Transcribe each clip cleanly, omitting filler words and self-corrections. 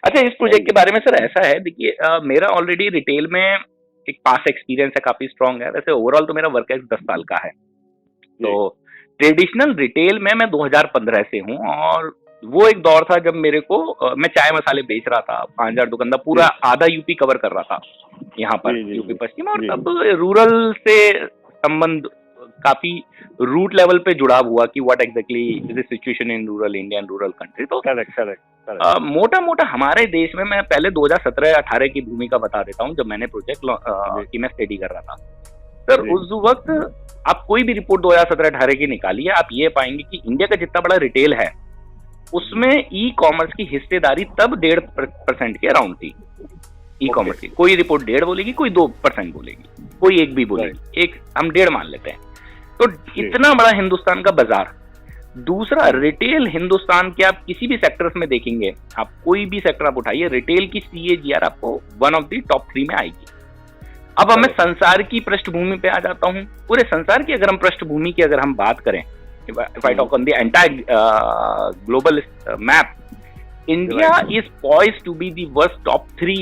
अच्छा, इस प्रोजेक्ट के बारे में सर ऐसा है, देखिए मेरा ऑलरेडी रिटेल में एक पास एक्सपीरियंस है, काफी स्ट्रांग है। वैसे ओवरऑल तो मेरा वर्क एक्स 10 साल का है। तो ट्रेडिशनल रिटेल में मैं 2015 से हूँ, और वो एक दौर था जब मेरे को मैं चाय मसाले बेच रहा था, 5,000 दुकानदार, पूरा आधा यूपी कवर कर रहा था यहाँ पर, यूपी पश्चिम। और तब रूरल से संबंध काफी रूट लेवल पे जुड़ा हुआ कि what exactly is the situation in rural India and rural country. तो करेक्ट। मोटा मोटा हमारे देश में, मैं पहले 2017-18 की भूमिका बता देता हूँ, जब मैंने प्रोजेक्ट की मैं स्टडी कर रहा था। सर उस वक्त आप कोई भी रिपोर्ट 2017-18 की निकालिए, आप ये पाएंगे कि इंडिया का जितना बड़ा रिटेल है उसमें ई कॉमर्स की हिस्सेदारी तब 1.5% के अराउंड थी। ई कॉमर्स की कोई रिपोर्ट 1.5 बोलेगी, कोई 2% बोलेगी, कोई 1 भी बोलेगी, एक हम 1.5 मान लेते हैं। तो इतना बड़ा हिंदुस्तान का बाजार। दूसरा, रिटेल हिंदुस्तान के आप किसी भी सेक्टर्स में देखेंगे, आप कोई भी सेक्टर आप उठाइए, रिटेल की CAGR आपको वन ऑफ द टॉप 3 में आएगी। अब मैं संसार की पृष्ठभूमि पे आ जाता हूँ। पूरे संसार की अगर हम पृष्ठभूमि की अगर हम बात करें, if I talk on the entire global map, India is poised to be the worst top 3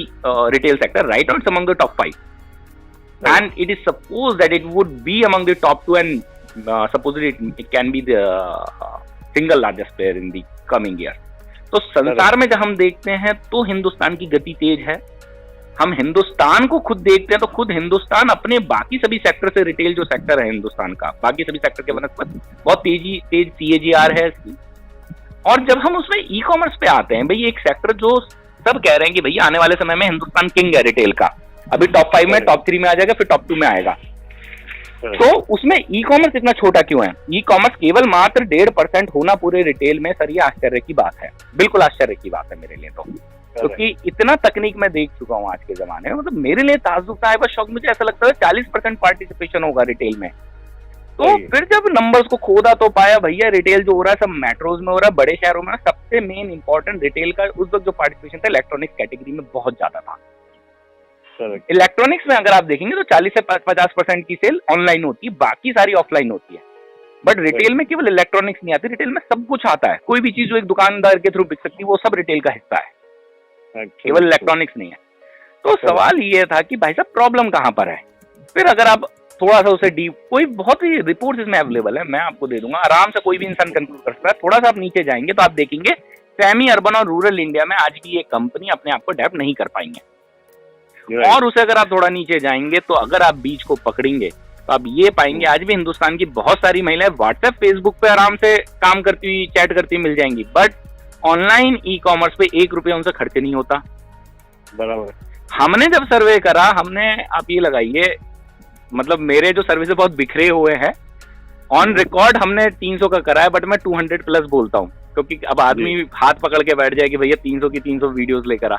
retail sector. Right now, it's among the top 5, and it is supposed that it would be among the top 2, and supposedly it can be the single largest player in the coming year. तो संसार में जब हम देखते हैं तो हिंदुस्तान की गति तेज है। हम हिंदुस्तान को खुद देखते हैं तो खुद हिंदुस्तान अपने बाकी सभी सेक्टर से, रिटेल जो सेक्टर है हिंदुस्तान का, बाकी सभी सेक्टर के बनस्पत बहुत तेज CAGR है इसकी। और जब हम उसमें ई कॉमर्स पे आते हैं, भाई एक सेक्टर जो सब कह रहे हैं कि भैया आने वाले समय में हिंदुस्तान किंग है रिटेल का, अभी टॉप 5 में, टॉप 3 में आ जाएगा, फिर टॉप 2 में आएगा। तो उसमें ई कॉमर्स इतना छोटा क्यों है? ई कॉमर्स केवल मात्र 1.5% होना पूरे रिटेल में, सर ये आश्चर्य की बात है, बिल्कुल आश्चर्य की बात है मेरे लिए। तो क्योंकि इतना तकनीक मैं देख चुका हूँ आज के जमाने में, मतलब मेरे लिए ताज्जुब था, बस शौक, मुझे ऐसा लगता है 40% पार्टिसिपेशन होगा रिटेल में। तो फिर जब नंबर्स को खोदा तो पाया भैया रिटेल जो हो रहा है सब मेट्रोज में हो रहा है, बड़े शहरों में। सबसे मेन इंपॉर्टेंट रिटेल का उस वक्त जो पार्टिसिपेशन था इलेक्ट्रॉनिक्स कैटेगरी में बहुत ज्यादा था। इलेक्ट्रॉनिक्स में अगर आप देखेंगे तो 40 से 50% की सेल ऑनलाइन होती है, बाकी सारी ऑफलाइन होती है। बट रिटेल में केवल इलेक्ट्रॉनिक्स नहीं आती, रिटेल में सब कुछ आता है। कोई भी चीज जो एक दुकानदार के थ्रू बिक सकती है वो सब रिटेल का हिस्सा है, केवल इलेक्ट्रॉनिक्स नहीं है। तो सवाल ये था कि भाई साहब प्रॉब्लम कहाँ पर है। फिर अगर आप थोड़ा सा उसे डीप, कोई बहुत ही रिपोर्ट इसमें अवेलेबल है, मैं आपको दे दूंगा, आराम से कोई भी इंसान कंक्लूड कर सकता है। थोड़ा सा आप नीचे जाएंगे तो आप देखेंगे सेमी अर्बन और रूरल इंडिया में आज भी ये कंपनी अपने आप को डेवलप नहीं कर पाएंगे। और उसे अगर आप थोड़ा नीचे जाएंगे तो अगर आप बीच को पकड़ेंगे तो आप ये पाएंगे आज भी हिंदुस्तान की बहुत सारी महिलाएं व्हाट्सएप फेसबुक पे आराम से काम करती हुई, चैट करती हुई मिल जाएंगी, बट ऑनलाइन ई कॉमर्स पे 1 रुपया उनसे खर्च नहीं होता। बराबर। हमने जब सर्वे करा, हमने, आप ये लगाइए, मतलब मेरे जो सर्विसेज बहुत बिखरे हुए हैं, ऑन रिकॉर्ड हमने 300 का करा है, बट मैं 200 प्लस बोलता हूँ, क्योंकि अब आदमी हाथ पकड़ के बैठ जाए कि भैया 300 की 300 वीडियोस लेकर आ,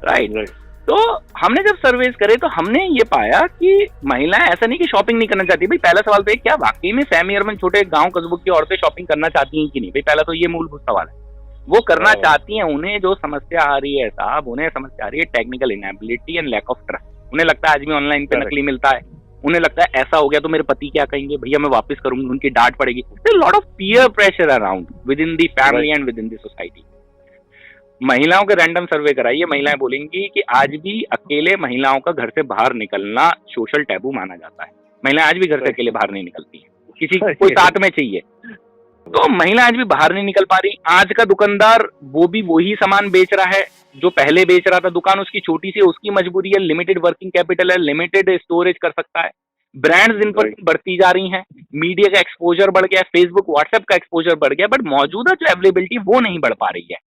राइट। तो हमने जब सर्वेस करे तो हमने ये पाया कि महिलाएं ऐसा नहीं कि शॉपिंग नहीं करना चाहती। भाई पहला सवाल तो क्या वाकई में सेमी अर्बन छोटे गांव कस्बों की औरतें शॉपिंग करना चाहती हैं कि नहीं? भाई पहला तो ये मूलभूत सवाल है। वो करना चाहती हैं, उन्हें जो समस्या आ रही है साहब, उन्हें समस्या आ रही है technical inability and lack of trust. उन्हें लगता है आज भी ऑनलाइन पे नकली मिलता है, उन्हें लगता है ऐसा हो गया तो मेरे पति क्या कहेंगे, भैया मैं वापस करूंगी, उनकी डांट पड़ेगी। Lot of peer pressure around with in the family and with in the society. महिलाओं के रैंडम सर्वे कराइए, महिलाएं बोलेंगी कि आज भी अकेले महिलाओं का घर से बाहर निकलना सोशल टैबू माना जाता है। महिलाएं आज भी घर से अकेले बाहर नहीं निकलती हैं, किसी कोई साथ में चाहिए। तो महिला आज भी बाहर नहीं निकल पा रही। आज का दुकानदार वो भी वही सामान बेच रहा है जो पहले बेच रहा था। दुकान उसकी छोटी सी, उसकी मजबूरी है, लिमिटेड वर्किंग कैपिटल है, लिमिटेड स्टोरेज कर सकता है। ब्रांड्स दिन पर बढ़ती जा रही हैं, मीडिया का एक्सपोजर बढ़ गया, फेसबुक व्हाट्सएप का एक्सपोजर बढ़ गया, बट मौजूदा जो अवेलेबिलिटी वो नहीं बढ़ पा रही है।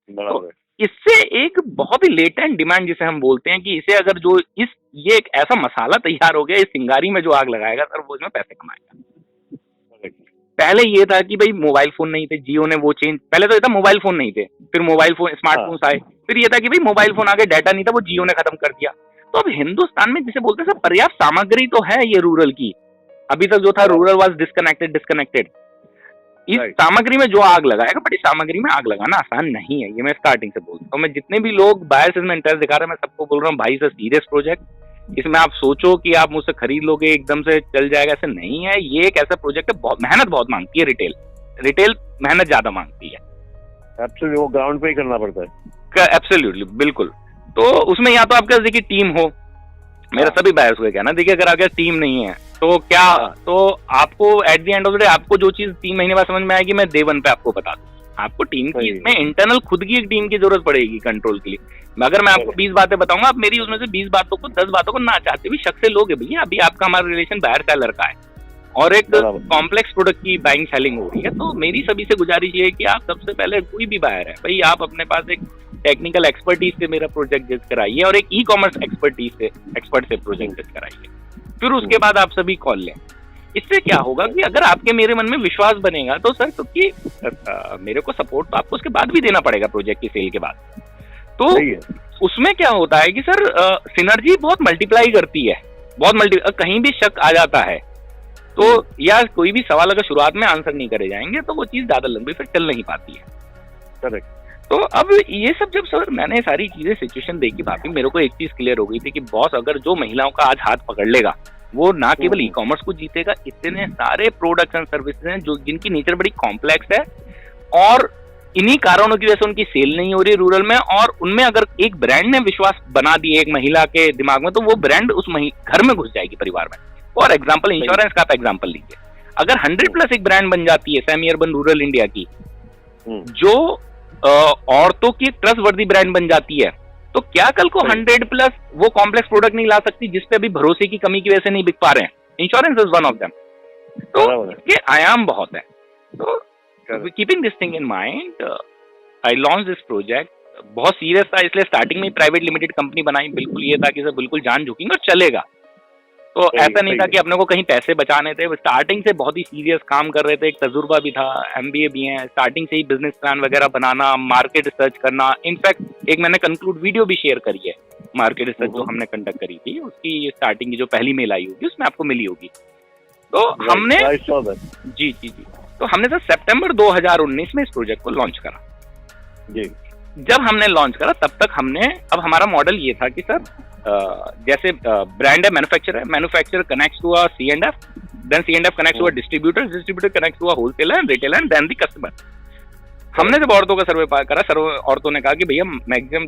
तो इससे एक बहुत ही लेटेंट डिमांड जिसे हम बोलते हैं कि इसे अगर जो ये एक ऐसा मसाला तैयार हो गया, इस चिंगारी में जो आग लगाएगा सर वो इसमें पैसे कमाएगा। पहले ये था कि भाई मोबाइल फोन नहीं थे, जियो ने वो चेंज, पहले तो ये था मोबाइल फोन नहीं थे, फिर मोबाइल फोन, स्मार्टफोन्स आए, फिर ये था कि भाई मोबाइल फोन आ गए, डाटा नहीं था, वो जियो ने खत्म कर दिया। तो अब हिंदुस्तान में जिसे बोलते हैं सर पर्याप्त सामग्री तो है ये रूरल की। अभी तक जो था रूरल वाज डिस्कनेक्टेड। इस सामग्री में जो आग लगाएगा, बट इस सामग्री में आग लगाना आसान नहीं है, ये मैं स्टार्टिंग से बोलता हूँ। मैं जितने भी लोग बायर्स में इंटरेस्ट दिखा रहे हैं, मैं सबको बोल रहा हूँ भाई सर सीरियस प्रोजेक्ट, इसमें आप सोचो कि आप मुझसे खरीद लोगे एकदम से चल जाएगा, ऐसे नहीं है। ये एक ऐसा प्रोजेक्ट है, बहुत मेहनत बहुत मांगती है। रिटेल मेहनत ज्यादा मांगती है। एक्चुअली वो ग्राउंड पे ही करना पड़ता है। एब्सोल्युटली, बिल्कुल। तो उसमें या तो आपके पास देखिए टीम हो, मेरा सभी बायर्स को कहना, देखिए अगर आपके टीम नहीं है तो क्या, तो आपको at the end of the day आपको जो चीज 3 महीने बाद समझ में आएगी, मैं डे 1 पे आपको बता दूं, आपको टीम की इसमें इंटरनल खुद की एक टीम की जरूरत पड़ेगी कंट्रोल के लिए। अगर मैं आपको 20 बातें बताऊंगा, आप मेरी उसमें से 20 बातों को 10 बातों को ना चाहते भी शक से लोगे, भैया अभी आपका हमारा रिलेशन बायर सेलर का है और एक कॉम्प्लेक्स प्रोडक्ट की बाइंग सेलिंग हो रही है। तो मेरी सभी से गुजारिश ये है कि आप सबसे पहले, कोई भी बायर है भाई, आप अपने पास एक टेक्निकल एक्सपर्टीज से मेरा प्रोजेक्ट जज कराइए और एक ई कॉमर्स एक्सपर्ट से प्रोजेक्ट जज कराइए, फिर उसके बाद आप सभी कॉल लें। इससे क्या होगा कि अगर आपके मेरे मन में विश्वास बनेगा तो सर, क्योंकि मेरे को सपोर्ट तो आपको उसके बाद भी देना पड़ेगा प्रोजेक्ट की सेल के बाद, तो उसमें क्या होता है कि सर सिनर्जी बहुत मल्टीप्लाई करती है, कहीं भी शक आ जाता है तो, या कोई भी सवाल अगर शुरुआत में आंसर नहीं करे जाएंगे तो वो चीज ज्यादा लंबी फिर चल नहीं पाती है। करेक्ट। तो अब ये सब जब सर मैंने सारी चीजें सिचुएशन देखी, भाभी मेरे को एक चीज क्लियर हो गई थी कि बॉस अगर जो महिलाओं का आज हाथ पकड़ लेगा वो ना केवल ई कॉमर्स को जीतेगा, इतने सारे प्रोडक्ट्स एंड सर्विसेज हैं जो जिनकी नेचर बड़ी कॉम्प्लेक्स है और इन्हीं कारणों की वजह से उनकी सेल नहीं हो रही रूरल में, और उनमें अगर एक ब्रांड ने विश्वास बना दिए एक महिला के दिमाग में तो वो ब्रांड उस घर में घुस जाएगी, परिवार में। फॉर एग्जाम्पल इंश्योरेंस का आप एग्जाम्पल लीजिए, अगर 100+ एक ब्रांड बन जाती है सेमी अर्बन रूरल इंडिया की, जो औरतों की ट्रस्ट वर्दी ब्रांड बन जाती है, तो क्या कल को 100+ वो कॉम्प्लेक्स प्रोडक्ट नहीं ला सकती जिसपे अभी भरोसे की कमी की वजह से नहीं बिक पा रहे हैं? Insurance is one of them. तो ये आयाम बहुत है। तो keeping this thing in mind, I launch this project. बहुत सीरियस था, इसलिए स्टार्टिंग में प्राइवेट लिमिटेड कंपनी बनाई, बिल्कुल ये था कि सर बिल्कुल जान झुकेंगे और चलेगा। तो ऐसा नहीं था कि अपने को कहीं पैसे बचाने थे, स्टार्टिंग से बहुत ही सीरियस काम कर रहे थे, एक तजुर्बा भी था, MBA भी है, स्टार्टिंग से ही बिजनेस प्लान वगैरह बनाना, मार्केट रिसर्च करना। इनफैक्ट एक मैंने कंक्लूड वीडियो भी शेयर करी है, मार्केट रिसर्च जो हमने कंडक्ट करी थी, उसकी स्टार्टिंग की जो पहली मेल आई होगी उसमें आपको मिली होगी। तो हमने जी, तो हमने सर सितंबर 2019 में इस प्रोजेक्ट को लॉन्च करा जी। जब हमने लॉन्च करा तब तक हमने, अब हमारा मॉडल ये था कि सर जैसे ब्रांड है, manufacturer connects to a C&F, then C&F connects to a distributor connects to a wholesaler and retailer and then the customer. हमने जब औरतों का सर्वे करा, औरतों ने कहा कि भैया मैक्सिमम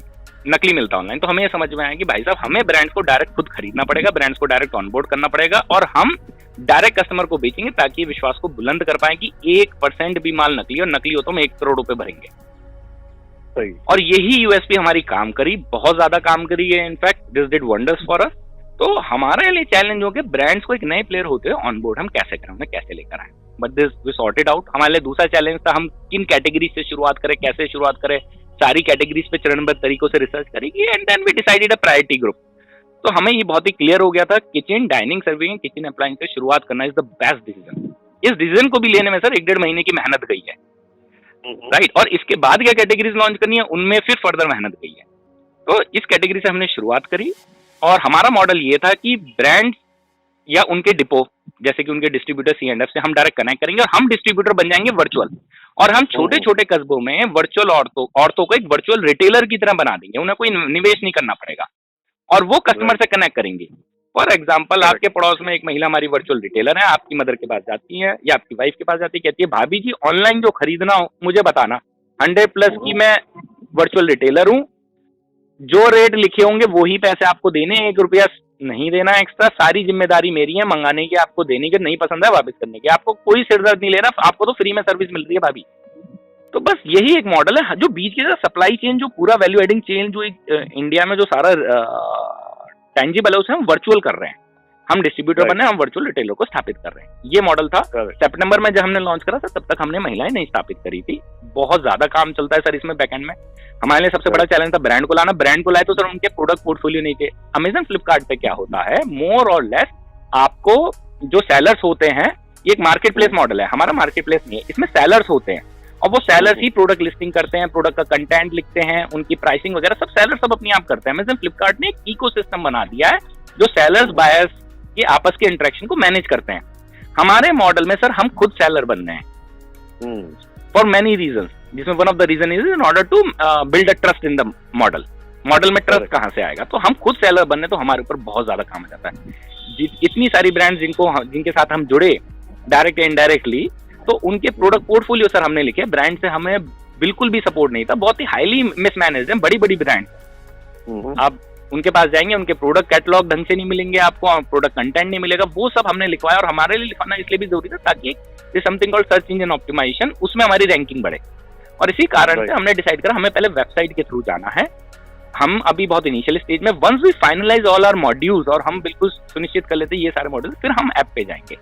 नकली मिलता है ऑनलाइन, तो हमें ये समझ में आया कि भाई साहब हमें ब्रांड्स को डायरेक्ट खुद खरीदना पड़ेगा, ब्रांड्स को डायरेक्ट ऑनबोर्ड करना पड़ेगा और हम डायरेक्ट कस्टमर को बेचेंगे ताकि विश्वास को बुलंद कर पाए कि 1% भी माल नकली, और नकली हो तो हम 1 करोड़ रुपए भरेंगे। और यही यूएसपी हमारी काम करी, बहुत ज्यादा काम करी है, in fact this did wonders for us. तो हमारे लिए चैलेंज हो गया ब्रांड्स को एक नए प्लेयर होते हैं ऑनबोर्ड हम कैसे करें, उन्हें कैसे लेकर आए, but this we sorted out. हमारे लिए दूसरा चैलेंज था हम किन कैटेगरीज से शुरुआत करें, कैसे शुरुआत करें, सारी कैटेगरीज पे चरणबद्ध तरीकों से रिसर्च करेगी and then we decided a priority group. तो हमें ये बहुत ही क्लियर हो गया था kitchen, dining, serving, kitchen appliance से शुरुआत करना इज द बेस्ट डिसीजन। इस डिसीजन को भी लेने में सर 1-1.5 महीने की मेहनत गई है, राइट। और इसके बाद क्या कैटेगरीज लॉन्च करनी है उनमें फिर फर्दर मेहनत गई है। तो इस कैटेगरी से हमने शुरुआत करी और हमारा मॉडल ये था कि ब्रांड या उनके डिपो, जैसे कि उनके डिस्ट्रीब्यूटर C&F से हम डायरेक्ट कनेक्ट करेंगे और हम डिस्ट्रीब्यूटर बन जाएंगे वर्चुअल, और हम छोटे छोटे कस्बों में वर्चुअल औरतों को एक वर्चुअल रिटेलर की तरह बना देंगे, उन्हें कोई निवेश नहीं करना पड़ेगा और वो कस्टमर से कनेक्ट करेंगे। फॉर एग्जाम्पल आपके पड़ोस में एक महिला हमारी वर्चुअल रिटेलर है, आपकी मदर के पास जाती है या आपकी वाइफ के पास जाती है, कहती है भाभी जी ऑनलाइन जो खरीदना हो मुझे बताना, 100+ की मैं वर्चुअल रिटेलर हूँ, जो रेट लिखे होंगे वही पैसे आपको देने, 1 रुपया नहीं देना एक्स्ट्रा, सारी जिम्मेदारी मेरी है, मंगाने की, आपको देने की, नहीं पसंद है वापस करने की, आपको कोई सिरदर्द नहीं लेना, आपको तो फ्री में सर्विस मिल रही है भाभी। तो बस यही एक मॉडल है जो बीच की सप्लाई चेन, जो पूरा वैल्यू एडिंग चेन जो इंडिया में जो सारा टेंजिबल है उसे हम वर्चुअल कर रहे हैं, हम डिस्ट्रीब्यूटर बने, हम वर्चुअल रिटेलर को स्थापित कर रहे हैं। ये मॉडल था। सितंबर में जब हमने लॉन्च करा था तब तक हमने महिलाएं नहीं स्थापित करी थी, बहुत ज्यादा काम चलता है सर इसमें बैकएंड में। हमारे लिए सबसे बड़ा चैलेंज था ब्रांड को लाना, ब्रांड को लाए तो सर उनके प्रोडक्ट पोर्टफोलियो नहीं थे। अमेजन फ्लिपकार्ट पे क्या होता है, मोर और लेस आपको जो सेलर्स होते हैं, ये एक मार्केट प्लेस मॉडल है, हमारा मार्केट प्लेस नहीं है, इसमें सेलर्स होते हैं और वो सेलर्स ही प्रोडक्ट लिस्टिंग करते हैं, प्रोडक्ट का कंटेंट लिखते हैं, उनकी प्राइसिंग वगैरह सब सेलर्स सब अपने आप करते हैं। अमेजन फ्लिपकार्ट ने एक इकोसिस्टम बना दिया है जो सेलर्स बायर्स के आपस के इंटरेक्शन को मैनेज करते हैं। हमारे मॉडल में सर हम खुद सेलर बन रहे हैं फॉर मेनी रीजंस, जिसमें one of the reason is in order to build a trust in the model. Model में ट्रस्ट कहां से आएगा, तो हम खुद सेलर बनने, तो हमारे ऊपर बहुत ज्यादा काम आ जाता है। इतनी सारी ब्रांड जिनके साथ हम जुड़े डायरेक्ट इनडायरेक्टली, तो उनके प्रोडक्ट पोर्टफोलियो सर हमने लिखे, ब्रांड से हमें बिल्कुल भी सपोर्ट नहीं था, बहुत ही हाईली मिसमैनेज्ड है, बड़ी बड़ी ब्रांड। आप उनके पास जाएंगे, उनके प्रोडक्ट कैटलॉग ढंग से नहीं मिलेंगे आपको, प्रोडक्ट कंटेंट नहीं मिलेगा, वो सब हमने लिखवाया। और हमारे लिए लिखवाना इसलिए भी जरूरी था ताकि something called search engine optimisation, उसमें हमारी रैंकिंग बढ़े। और इसी कारण से हमने डिसाइड करा हमें पहले वेबसाइट के थ्रू जाना है। हम अभी बहुत इनिशियल स्टेज में, once we finalise all our modules और हम बिल्कुल सुनिश्चित कर लेते हैं ये सारे मॉड्यूल्स, फिर हम ऐप पे जाएंगे।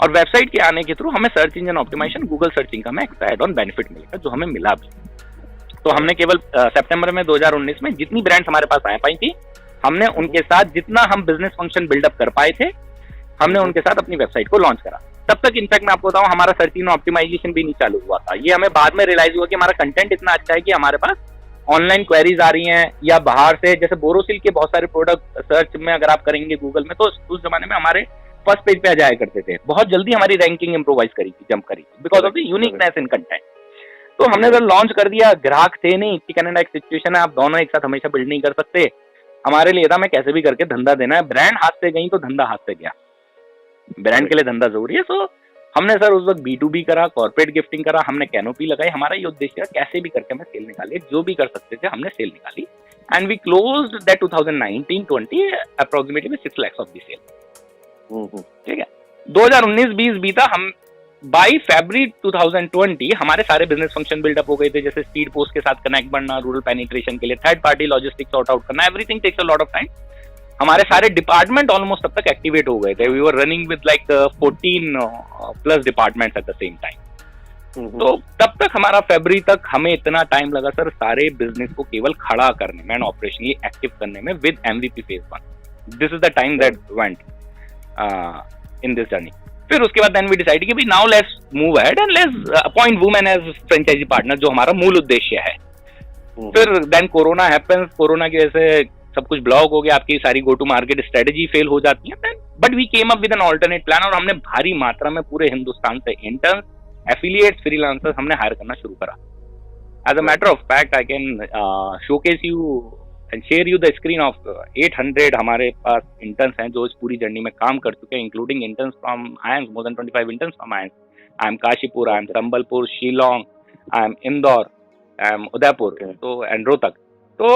और वेबसाइट के आने के थ्रू हमें search engine optimisation, Google searching का हमें एक्स्ट्रा एड ऑन बेनिफिट मिलेगा, जो हमें मिला भी। तो हमने केवल सितंबर में 2019 में जितनी ब्रांड्स हमारे पास आ पाई थी, हमने उनके साथ जितना हम बिजनेस फंक्शन बिल्डअप कर पाए थे, हमने उनके साथ अपनी वेबसाइट को लॉन्च करा। तब तक इनफैक्ट मैं आपको बताऊं, हमारा सर्च इंजन ऑप्टिमाइजेशन भी नहीं चालू हुआ था। ये हमें बाद में रियलाइज हुआ कि हमारा कंटेंट इतना अच्छा है कि हमारे पास ऑनलाइन क्वेरीज आ रही हैं, या बाहर से, जैसे बोरोसिल के बहुत सारे प्रोडक्ट सर्च में अगर आप करेंगे गूगल में, तो उस जमाने में हमारे फर्स्ट पेज पे आ जाया करते थे। बहुत जल्दी हमारी रैंकिंग इम्प्रोवाइज करी थी, जंप करी थी, because of the uniqueness in content. तो हमने जब लॉन्च कर दिया, ग्राहक थे नहीं, कैनेडा एक सिचुएशन है, आप दोनों एक साथ हमेशा बिल्ड नहीं कर सकते। हमारे लिए था मैं कैसे भी करके धंधा देना है, ब्रांड हाथ से गई तो धंधा हाथ से गया, ब्रांड के लिए धंधा जरूरी है। सो हमने सर उस वक्त B2B करा, कॉर्पोरेट गिफ्टिंग करा, हमने कैनोपी लगाई। हमारा ये उद्देश्य है कैसे भी करके हमें सेल निकाली, जो भी कर सकते थे हमने सेल निकाली। And we closed that 2019-20 approximately 6 lakhs of the sale. ठीक है, 2019-20 बीता, हम बाई February 2020 हमारे सारे बिजनेस फंक्शन बिल्डअप हो गए थे, जैसे स्पीड पोस्ट के साथ कनेक्ट बनना, रूरल पेनिट्रेशन के लिए third party logistics sort out करना, everything takes a lot of time. हमारे सारे डिपार्टमेंट ऑलमोस्ट तब तक एक्टिवेट हो गए थे। We were running with like 14+ departments at the same time. तो तब तक हमारा फरवरी तक हमें इतना टाइम लगा सर सारे बिजनेस को केवल खड़ा करने में एंड ऑपरेशनली एक्टिव करने में with MVP phase 1। This is the time that went in this journey. फिर उसके बाद देन वी डिसाइड कि भाई now let's move ahead and let's appoint women as franchisee partner, जो हमारा मूल उद्देश्य है। फिर देन कोरोना हैपेंस, कोरोना की वजह से सब कुछ ब्लॉक हो गया, आपकी सारी go to market strategy fail हो जाती है। But we came up with an alternate plan, और हमने भारी मात्रा में पूरे हिंदुस्तान से इंटर्न्स, एफिलिएट्स, फ्रीलांसर्स हमने हायर करना शुरू करा। As a matter of fact I can showcase you and share you the screen of 800 हमारे पास इंटर्न्स हैं जो इस पूरी जर्नी में काम कर चुके हैं, including interns from ions, more than 25 interns from ions. I am Kashipur, I am Sambalpur, Shillong, I am Indore, I am Udaipur, तो एंड रोहतक। तो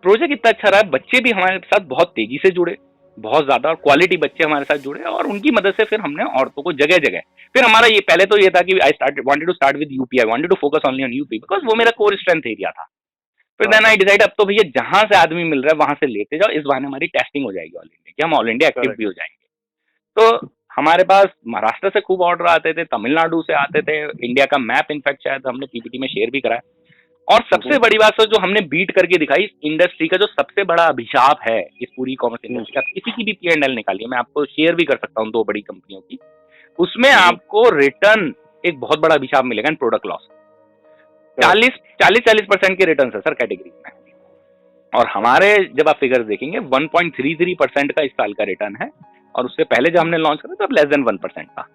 प्रोजेक्ट इतना अच्छा रहा है, बच्चे भी हमारे साथ बहुत तेजी से जुड़े, बहुत ज्यादा, और क्वालिटी बच्चे हमारे साथ जुड़े, और उनकी मदद से फिर हमने औरतों को जगह जगह, फिर हमारा ये पहले तो ये था कि I wanted to start with UP, I wanted to focus only on UP because वो मेरा कोर स्ट्रेंथ एरिया था। फिर देन आई डिसाइड अब तो भैया जहां से आदमी मिल रहा है वहां से लेते जाओ, इस बहाने हमारी टेस्टिंग हो जाएगी ऑल इंडिया, कि हम ऑल इंडिया एक्टिव भी हो जाएंगे। तो हमारे पास महाराष्ट्र से खूब ऑर्डर आते थे, तमिलनाडु से आते थे, इंडिया का मैप इनफैक्ट शायद हमने PPT में शेयर भी करा है। और सबसे बड़ी बात सर जो हमने बीट करके दिखाई, इंडस्ट्री का जो सबसे बड़ा अभिशाप है इस पूरी कॉमर्स इंडस्ट्री का, किसी की भी P&L निकालिए, मैं आपको शेयर भी कर सकता हूँ 2 बड़ी कंपनियों की, उसमें आपको रिटर्न एक बहुत बड़ा अभिशाप मिलेगा इन प्रोडक्ट लॉस। 40% के रिटर्न है सर कैटेगरी में, और हमारे जब आप फिगर्स देखेंगे 1.33% का इस साल का रिटर्न है, और उससे पहले जब हमने लॉन्च करा तब लेस देन 1% था।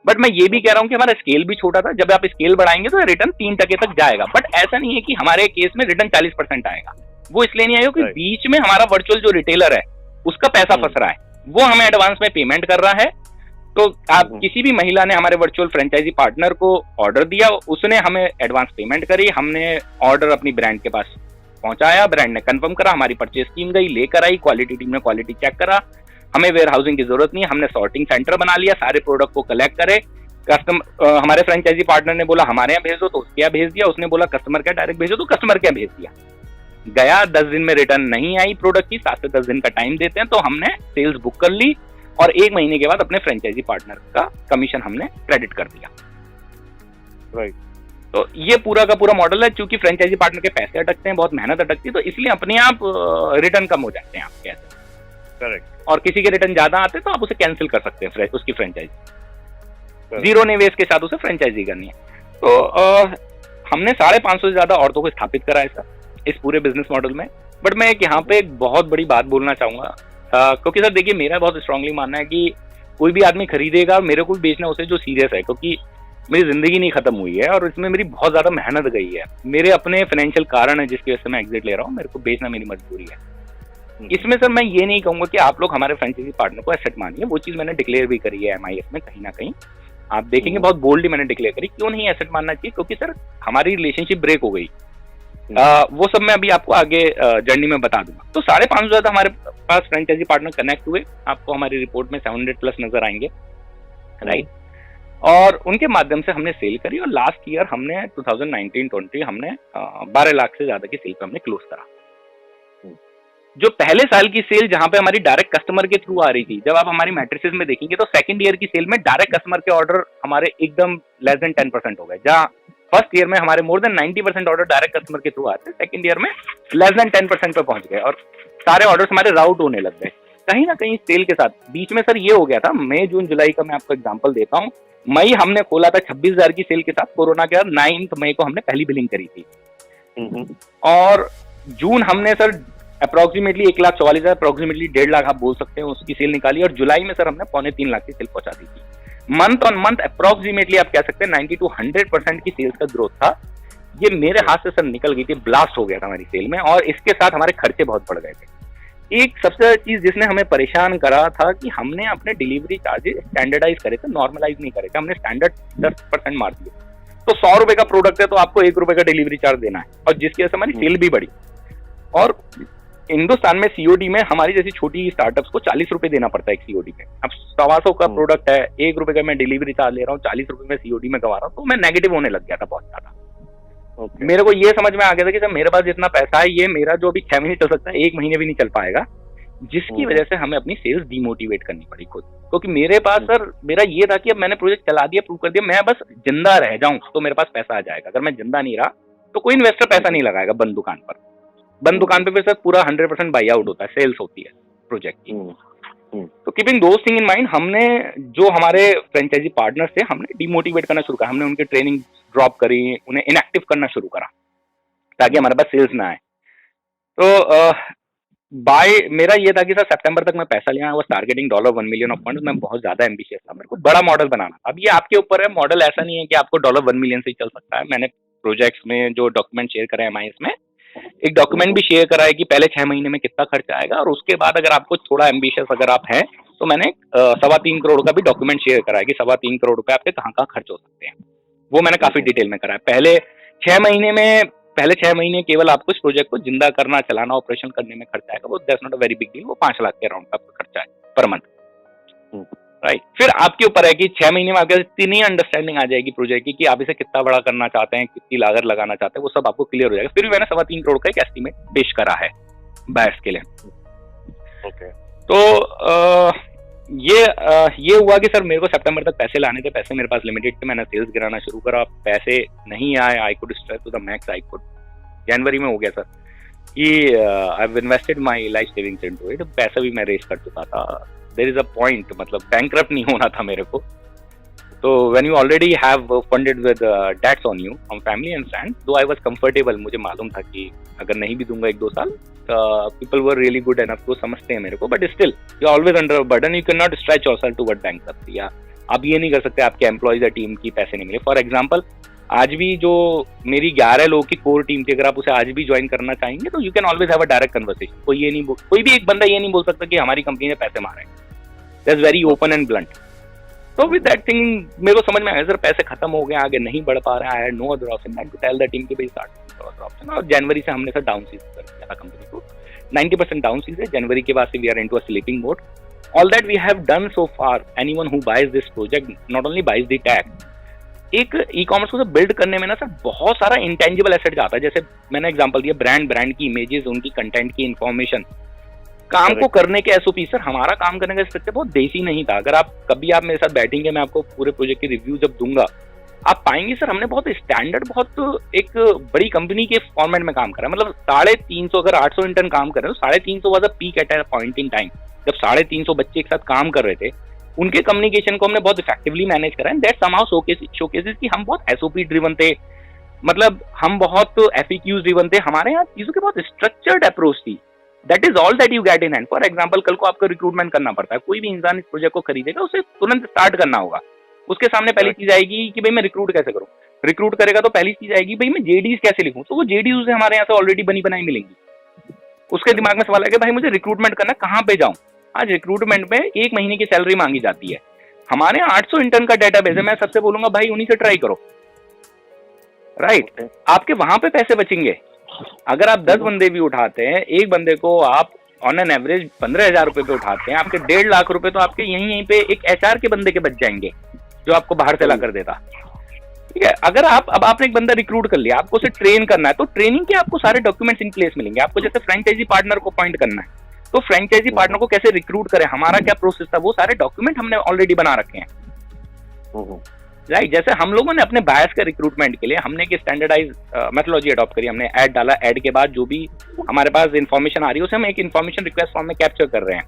बट मैं ये भी कह रहा हूँ कि हमारा स्केल भी छोटा था, जब आप स्केल बढ़ाएंगे तो रिटर्न 3% तक जाएगा। बट ऐसा नहीं है कि हमारे केस में रिटर्न 40% आएगा, वो इसलिए नहीं आएगा कि बीच में हमारा वर्चुअल जो रिटेलर है उसका पैसा फंस रहा है, वो हमें एडवांस में पेमेंट कर रहा है। तो आप किसी भी महिला ने हमारे वर्चुअल फ्रेंचाइजी पार्टनर को ऑर्डर दिया, उसने हमें एडवांस पेमेंट करी, हमने ऑर्डर अपनी ब्रांड के पास पहुंचाया, ब्रांड ने कंफर्म करा, हमारी परचेज टीम गई, लेकर आई, क्वालिटी टीम ने क्वालिटी चेक करा, हमें वेयर हाउसिंग की जरूरत नहीं है, हमने सॉर्टिंग सेंटर बना लिया, सारे प्रोडक्ट को कलेक्ट करे। हमारे फ्रेंचाइजी पार्टनर ने बोला हमारे यहाँ भेज दो, तो उसके यहाँ भेज दिया, उसने बोला कस्टमर के डायरेक्ट भेजो, तो कस्टमर के यहाँ भेज दिया। गया 10 दिन में रिटर्न नहीं आई प्रोडक्ट की, 7 से 10 दिन का टाइम देते हैं, तो हमने सेल्स बुक कर ली, और 1 महीने के बाद अपने फ्रेंचाइजी पार्टनर का कमीशन हमने क्रेडिट कर दिया। राइट। तो ये पूरा का पूरा मॉडल है। चूंकि फ्रेंचाइजी पार्टनर के पैसे अटकते हैं, बहुत मेहनत अटकती है, तो इसलिए अपने आप रिटर्न कम हो जाते हैं आप कैसे। करेक्ट। और किसी के रिटर्न ज्यादा आते हैं तो आप उसे कैंसिल कर सकते हैं, उसकी फ्रेंचाइजी जीरो निवेश के साथ उसे फ्रेंचाइजी करनी है। तो हमने 550 से ज्यादा औरतों को स्थापित करा है सर इस पूरे बिजनेस मॉडल में। बट मैं यहाँ पे एक बहुत बड़ी बात बोलना चाहूंगा, क्योंकि सर देखिए मेरा बहुत स्ट्रांगली मानना है कि कोई भी आदमी खरीदेगा और मेरे को भी बेचना उसे जो सीरियस है, क्योंकि मेरी जिंदगी नहीं खत्म हुई है और इसमें मेरी बहुत ज्यादा मेहनत गई है, मेरे अपने फाइनेंशियल कारण है जिसकी वजह से मैं एग्जिट ले रहा हूँ, मेरे को बेचना मेरी मजबूरी है। इसमें सर मैं ये नहीं कहूंगा कि आप लोग हमारे फ्रेंचाइजी पार्टनर को एसेट मानिए, वो चीज मैंने डिक्लेयर भी करी है MIS में कहीं ना कहीं, आप देखेंगे बहुत बोल्डली मैंने डिक्लेयर करी, क्यों नहीं एसेट मानना चाहिए, क्योंकि सर हमारी रिलेशनशिप ब्रेक हो गई। वो सब मैं अभी आपको आगे जर्नी में बता दूंगा। तो 550 ज्यादा हमारे पास फ्रेंचाइजी पार्टनर कनेक्ट हुए, आपको हमारी रिपोर्ट में 700 प्लस नजर आएंगे, राइट। और उनके माध्यम से हमने सेल करी, और लास्ट ईयर हमने 2019-20 हमने 12 लाख से ज्यादा की सेल पे हमने क्लोज करा। जो पहले साल की सेल जहां पे हमारी डायरेक्ट कस्टमर के थ्रू आ रही थी, जब आप हमारी मैट्रिसेस में देखेंगे तो सेकंड ईयर की सेल में डायरेक्ट कस्टमर के ऑर्डर हमारे एकदम लेस देन 10% हो गए। जहां फर्स्ट ईयर में हमारे more than 90% order direct customer के थ्रू आते, सेकंड ईयर में लेस देन 10% पे पहुंच गए, और सारे ऑर्डर्स हमारे राउट होने लग गए। कहीं ना कहीं सेल के साथ बीच में सर ये हो गया था, मई जून जुलाई का मैं आपको एग्जांपल देता हूँ। मई हमने खोला था 26,000 की सेल के साथ, कोरोना के बाद 9 मई को हमने पहली बिलिंग करी थी, और जून हमने सर अप्रोक्सीमेटली 1,44,000, अप्रोक्सीमेटली 1.5 लाख आप बोल सकते हैं उसकी सेल निकाली, और जुलाई में सर हमने 2.25 लाख की सेल पहुंचा दी थी। मंथ ऑन मंथ अप्रोक्सीमेटली आप कह सकते हैं 90 to 100% की सेल्स का ग्रोथ था। ये मेरे हाथ से सर निकल गई थी, ब्लास्ट हो गया था हमारी सेल में, और इसके साथ हमारे खर्चे बहुत बढ़ गए थे। एक सबसे चीज जिसने हमें परेशान करा था कि हमने अपने डिलीवरी चार्जेस स्टैंडर्डाइज करे थे, नॉर्मलाइज नहीं करे थे, हमने स्टैंडर्ड 10% मार दिए। तो 100 रुपए का प्रोडक्ट है तो आपको 1 रुपए का डिलीवरी चार्ज देना है, और जिसकी वजह से हमारी सेल भी बढ़ी। और हिंदुस्तान में सीओडी में हमारी जैसी छोटी स्टार्टअप्स को 40 रुपए देना पड़ता है एक सीओडी पे। अब 125 का प्रोडक्ट है, 1 रुपए का मैं डिलीवरी चार्ज ले रहा हूँ, 40 रुपए में सीओडी में गवा रहा हूँ, तो मैं नेगेटिव होने लग गया था बहुत ज्यादा। मेरे को ये समझ में आ गया था कि सर मेरे पास जितना पैसा है, ये मेरा जो अभी 6 महीने चल सकता है, 1 महीने भी नहीं चल पाएगा, जिसकी वजह से हमें अपनी सेल्स डीमोटिवेट करनी पड़ी खुद। क्योंकि मेरे पास सर मेरा ये था कि अब मैंने प्रोजेक्ट चला दिया, प्रूव कर दिया, मैं बस जिंदा रह जाऊं तो मेरे पास पैसा आ जाएगा। अगर मैं जिंदा नहीं रहा तो कोई इन्वेस्टर पैसा नहीं लगाएगा बंद दुकान पर। बंद दुकान पे फिर सर पूरा 100% बाई आउट होता है, सेल्स होती है प्रोजेक्ट की। तो keeping those thing in mind, हमने जो हमारे फ्रेंचाइजी पार्टनर्स थे, हमने डीमोटिवेट करना शुरू करा। हमने उनकी ट्रेनिंग ड्रॉप करी, उन्हें इनएक्टिव करना शुरू करा ताकि हमारे पास सेल्स ना आए। तो मेरा ये था कि सर सितंबर तक मैं पैसा लेना, वो टारगेटिंग $1 मिलियन ऑफ फंड्स। मैं बहुत ज्यादा एम्बिशियस था, मेरे को बड़ा मॉडल बनाना। अब ये आपके ऊपर है, मॉडल ऐसा नहीं है कि आपको $1 मिलियन से ही चल सकता है। मैंने प्रोजेक्ट्स में जो डॉक्यूमेंट शेयर करे MIS में, एक डॉक्यूमेंट भी शेयर करा है कि पहले 6 महीने में कितना खर्चा आएगा, और उसके बाद अगर आपको थोड़ा एम्बिशियस अगर आप हैं तो मैंने 3.25 करोड़ का भी डॉक्यूमेंट शेयर करा है कि 3.25 करोड़ रुपए आपके कहाँ कहाँ खर्च हो सकते हैं। वो मैंने काफी डिटेल में करा है। पहले 6 महीने केवल आपको इस प्रोजेक्ट को जिंदा करना, चलाना, ऑपरेशन करने में खर्चा आएगा, वो that's not a very big deal. वो 5 लाख के अराउंड का आपका खर्चा है पर मंथ, राइट। फिर आपके ऊपर है कि 6 महीने में आपके इतनी अंडरस्टैंडिंग आ जाएगी प्रोजेक्ट की कि आप इसे कितना बड़ा करना चाहते हैं, कितनी लागत लगाना चाहते हैं, वो सब आपको क्लियर हो जाएगा। फिर भी मैंने 3.25 करोड़ का एक एस्टीमेट पेश करा है बायर्स के लिए। तो ये हुआ कि सर मेरे को सितंबर तक पैसे लाने थे, पैसे मेरे पास लिमिटेड थे, मैंने सेल्स गिराना शुरू करा, पैसे नहीं आए, I could stretch to the max I could. जनवरी में हो गया सर कि I have invested my life savings into it, पैसा भी मैं रेस कर चुका था। देयर इज अ पॉइंट, मतलब बैंकरप्ट नहीं होना था मेरे को। तो when you already have funded with debts on you from family and friends, though I was comfortable, मुझे मालूम था कि अगर नहीं भी दूंगा 1-2 साल, people were really good enough to समझते हैं मेरे को, but still you are always under a burden, you cannot stretch yourself toward bankruptcy। या आप ये नहीं कर सकते आपके एम्प्लॉइज या टीम की पैसे नहीं मिले। फॉर एग्जांपल आज भी जो मेरी 11 लोगों की कोर टीम थी, अगर आप उसे आज भी ज्वाइन करना चाहेंगे तो you can always have a direct conversation. कोई भी एक बंदा ये नहीं बोल सकता कि हमारी कंपनी ने पैसे मारे, that's very open and blunt. तो विद दैट थिंग मेरे को समझ में आया सर पैसे खत्म हो गए, आगे नहीं बढ़ पा रहा है, I had no other option to tell the team कि भाई स्टार्ट अदर ऑप्शन। और जनवरी से हमने सर डाउन सीज कर दिया था कंपनी को, 90% डाउन सीज है। जनवरी के बाद से we are into a sleeping mode. All that we have done so far, anyone who buys this project not only buys the tag. एक ई कॉमर्स को बिल्ड करने में ना सर बहुत सारा इंटेंजिबल एसेट जाता है। जैसे मैंने एग्जांपल दिया, ब्रांड की इमेजेस, उनकी कंटेंट की इंफॉर्मेशन, काम को करने के एसओपी। सर हमारा काम करने का स्ट्रक्चर बहुत देसी नहीं था। अगर आप मेरे साथ बैठेंगे, मैं आपको पूरे प्रोजेक्ट की रिव्यू जब दूंगा, आप पाएंगे सर हमने बहुत स्टैंडर्ड, बहुत एक बड़ी कंपनी के फॉर्मेट में काम करा। मतलब 350, अगर 800 इंटर्न काम कर रहे हो, 350 was a peak at a point in time. जब 350 बच्चे एक साथ काम कर रहे थे, उनके कम्युनिकेशन को हमने बहुत इफेक्टिवली मैनेज करा। एंड दैट समहाउ शोकेसेस कि हम बहुत एसओपी ड्रिवन थे, मतलब हम बहुत एफएक्यूज ड्रिवन थे। हमारे यहाँ चीजों की बहुत स्ट्रक्चर्ड अप्रोच थी। That is all that you get in hand. For example, कल को आपको रिक्रूटमेंट करना पड़ता है, कोई भी इंसान इस प्रोजेक्ट को खरीदेगा, उसे तुरंत स्टार्ट करना होगा। उसके सामने पहली चीज आएगी कि भाई मैं रिक्रूट कैसे करूं। रिक्रूट करेगा तो पहली चीज आएगी भाई मैं जेडीज कैसे लिखूं। तो वो जेडीज उसे हमारे यहाँ से ऑलरेडी बनी बनाई मिलेंगी। उसके दिमाग में सवाल है कि भाई मुझे रिक्रूटमेंट करना, कहाँ पे जाऊं। आज रिक्रूटमेंट में 1 महीने की सैलरी मांगी जाती है। हमारे यहाँ 800 इंटर्न का डेटाबेस है, मैं सबसे बोलूंगा भाई उन्हीं से ट्राई करो, राइट। आपके वहां पे पैसे बचेंगे। अगर आप 10 बंदे भी उठाते हैं, एक बंदे को आप ऑन एन एवरेज 15,000 रुपए पे उठाते हैं, आपके 1.5 लाख रुपए तो आपके यहीं पे एक HR के बंदे के बच जाएंगे जो आपको बाहर से ला कर देता। ठीक है, अगर अब आपने एक बंदा रिक्रूट कर लिया, आपको उसे ट्रेन करना है, तो ट्रेनिंग के आपको सारे डॉक्यूमेंट्स इन प्लेस मिलेंगे। आपको जैसे फ्रेंचाइजी पार्टनर को अपॉइंट करना है, तो फ्रेंचाइजी पार्टनर को कैसे रिक्रूट करें, हमारा क्या प्रोसेस था, वो सारे डॉक्यूमेंट हमने ऑलरेडी बना रखे हैं, राइट। जैसे हम लोगों ने अपने बायर्स के रिक्रूटमेंट के लिए हमने एक स्टैंडर्डाइज मेथोलॉजी अडॉप्ट करी। हमने ऐड डाला, ऐड के बाद जो भी हमारे पास इन्फॉर्मेशन आ रही है उसे हम एक इन्फॉर्मेशन रिक्वेस्ट फॉर्म में कैप्चर कर रहे हैं।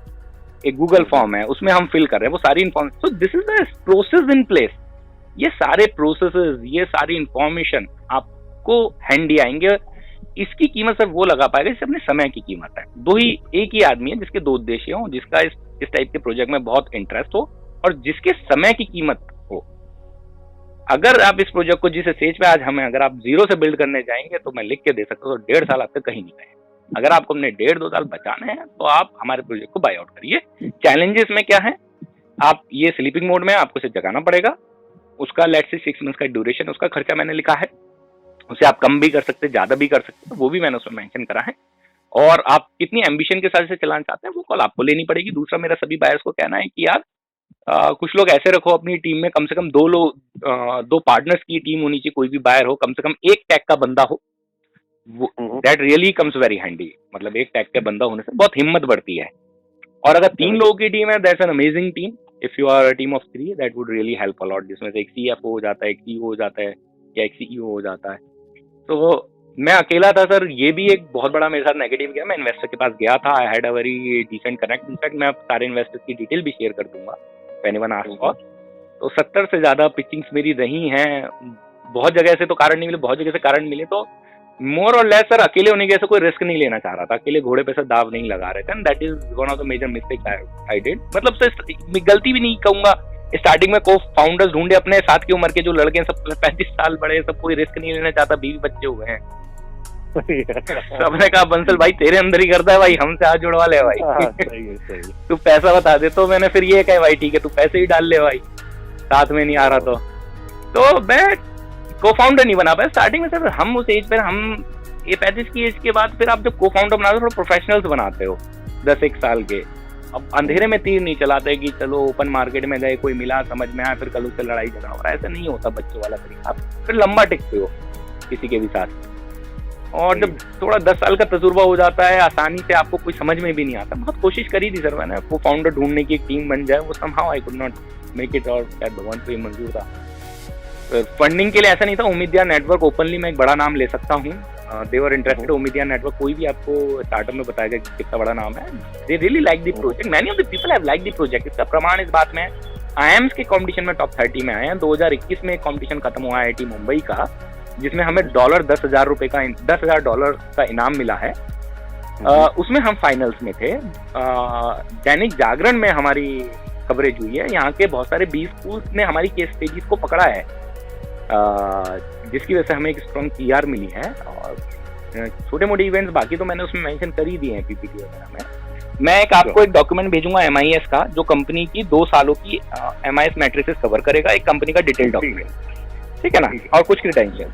एक गूगल फॉर्म है, उसमें हम फिल कर रहे हैं वो सारी information. So this is the process in place. ये सारे प्रोसेसेस, ये सारी इंफॉर्मेशन आपको हैंडी आएंगे। इसकी कीमत सिर्फ वो लगा पाएगा जिससे अपने समय की कीमत है। एक ही आदमी है जिसके 2 उद्देश्य हो, जिसका इस टाइप के प्रोजेक्ट में बहुत इंटरेस्ट हो और जिसके समय की कीमत हो। अगर आप इस प्रोजेक्ट को जिस स्टेज पे आज हमें, अगर आप 0 से बिल्ड करने जाएंगे तो मैं लिख के दे सकता हूँ 1.5 साल आपके कहीं नहीं गए। अगर आपको हमने 1.5-2 साल बचाने हैं तो आप हमारे प्रोजेक्ट को बाय आउट करिए। चैलेंजेस में क्या है, आप ये स्लीपिंग मोड में आपको इसे जगाना पड़ेगा। उसका लेट्स से 6 मंथ्स का ड्यूरेशन, उसका खर्चा मैंने लिखा है। उसे आप कम भी कर सकते हैं, ज्यादा भी कर सकते हैं, वो भी मैंने उसमें मेंशन करा है। और आप कितनी एम्बिशन के साथ इसे चलाना चाहते हैं वो कॉल आपको लेनी पड़ेगी। दूसरा, मेरा सभी बायर्स को कहना है कि यार कुछ लोग ऐसे रखो अपनी टीम में, कम से कम 2 पार्टनर्स की टीम होनी चाहिए। कोई भी बायर हो, कम से कम एक टैग का बंदा हो। That really comes very handy. मतलब एक टैग का बंदा होने से बहुत हिम्मत बढ़ती है। और अगर 3 लोगों की टीम है, that's an amazing team. If you are a team of 3, that would really help a lot, जिसमें से एक CFO हो जाता है, एक CEO हो जाता है या एक CEO हो जाता है। तो मैं अकेला था सर, ये भी एक बहुत बड़ा मेरे साथ नेगेटिव गया। मैं इन्वेस्टर के पास गया था, I had a very decent connect. In fact मैं सारे इन्वेस्टर्स की डिटेल भी शेयर कर दूंगा एनीवन आस्क्स फॉर। तो 70 से ज्यादा पिचिंग्स मेरी रही हैं। बहुत जगह से तो कारण नहीं मिले, बहुत जगह से कारण मिले। तो मोर और लेस सर अकेले होने के ऐसा कोई रिस्क नहीं लेना चाह रहा था, अकेले घोड़े पे सर दाव नहीं लगा रहे थे। And that is one of the major mistake I did. मतलब सर गलती भी नहीं कहूंगा। स्टार्टिंग में को फाउंडर्स ढूंढे अपने साथ की उम्र के जो लड़के हैं, सब 35 साल बड़े, सब कोई रिस्क नहीं लेना चाहता, 20 बच्चे हुए हैं। सबने कहा बंसल भाई तेरे अंदर ही करता है भाई, हमसे हाथ जुड़वा ले भाई। सही है। तू पैसा बता दे। तो मैंने फिर ये कहा भाई ठीक है तू पैसे ही डाल ले भाई, साथ में नहीं आ रहा तो मैं को फाउंडर नहीं बना पाया स्टार्टिंग में सर। हम उस एज पर, हम ये 35 की एज के बाद फिर आप जब को फाउंडर बनाते हो थोड़ा प्रोफेशनल्स बनाते हो 10-1 साल के। अब अंधेरे में तीर नहीं चलाते कि चलो ओपन मार्केट में गए, कोई मिला, समझ में आया, फिर कल उससे लड़ाई झगड़ा हो रहा है। ऐसा नहीं होता बच्चों वाला तरीका। आप फिर लंबा टिकते हो किसी के भी साथ। और जब थोड़ा 10 साल का तजुर्बा हो जाता है, आसानी से आपको कुछ समझ में भी नहीं आता। बहुत कोशिश करी थी सर मैंने, को फाउंडर ढूंढने की एक टीम बन जाए, वो somehow I could not make it. और शायद भगवान को ये मंजूर था। फंडिंग के लिए ऐसा नहीं था। उम्मीदिया नेटवर्क ओपनली मैं एक बड़ा नाम ले सकता हूँ, दे वर इंटरेस्टेड। उम्मीदिया नेटवर्क कोई भी आपको स्टार्टअप में बताएगा कि कितना बड़ा नाम है। They really like the project, many of the people have like the project. इसका प्रमाण इस बात में IIMs के कंपटीशन में टॉप 30 में आए हैं। 2021 में एक कंपटीशन खत्म हुआ IIT मुंबई का, जिसमें हमें $10,000 का इनाम मिला है। उसमें हम फाइनल्स में थे। दैनिक जागरण में हमारी कवरेज हुई है। यहाँ के बहुत सारे 20 स्कूल्स ने हमारी केस स्टडीज को पकड़ा है, जिसकी वजह से हमें एक स्ट्रॉन्ग PR मिली है। और छोटे मोटे इवेंट्स बाकी तो मैंने उसमें मेंशन कर ही दिए हैं PPT वगैरह में। मैं आपको एक डॉक्यूमेंट भेजूंगा MIS का, जो कंपनी की 2 सालों की MIS मैट्रिसेस कवर करेगा। एक कंपनी का डिटेल डॉक्यूमेंट, ठीक है ना, और कुछ क्रेडेंशियल।